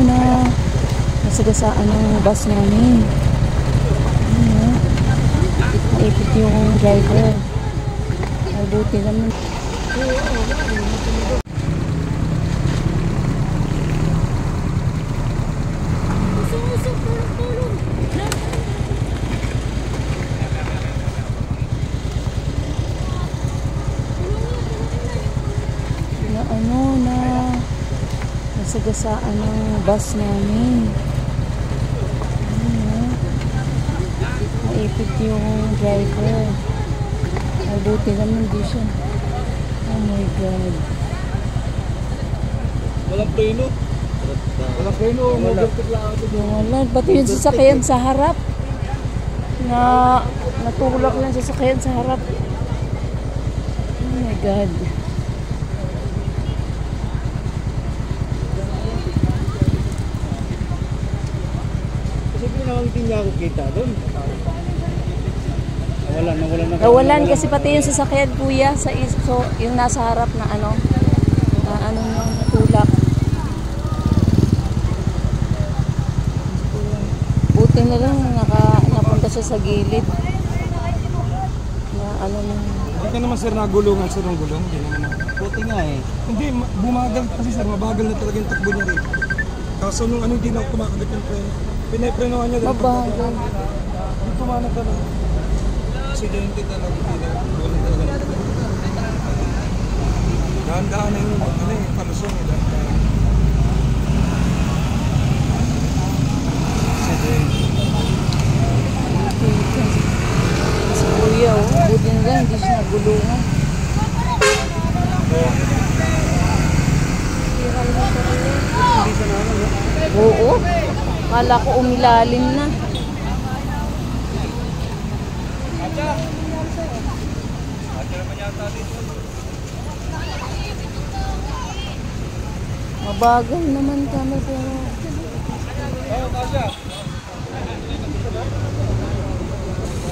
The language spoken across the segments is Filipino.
Na nasagasaan ng bus namin. Naipit yung driver. Ay, buti naman. Nasagasaan ng bus namin. Naipit yung driver. Ay, buti naman di siya. Oh my God. Walang preno. Walang preno. Wala. Pati yung sasakyan sa harap. Natulak lang sasakyan sa harap. Oh my God. Hindi niya ako kita doon. Nawalan kasi pati yung sasakyan kuya sa iso, yung nasa harap na ano yung natulak. Buti na lang napunta siya sa gilid. Hindi ka naman sir nagulungan sir ng gulong. Hindi naman. Buti nga eh. Hindi, bumagal kasi sir, mabagal na talaga yung takbo niya rin. Kaso nung hindi na kumakagat yung preno. Pinaprenohan niya dahil mabagal. Hindi tumanag ka lang. Aksidente talaga. Walang talaga. Dahan-dahan na yung palusong. Aksidente. Si kuya, buti na lang, hindi siya nagulungan. Hindi siya naman, no? Oo. Kala ko umilalim na. Mabagal naman kami pero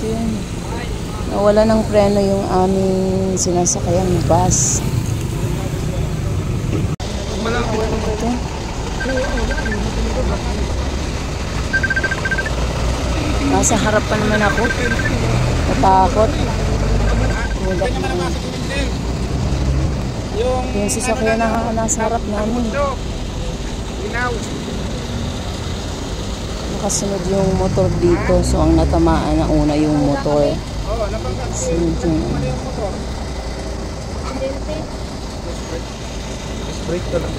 yun. Nawala ng preno yung aming sinasakayang bus. Nasa harap pa naman ako. Natakot. Yung sasakyan na nasa harap namin. Nakasunod yung motor dito. So ang natamaan na una yung motor. Sunod yung Brake ka lang.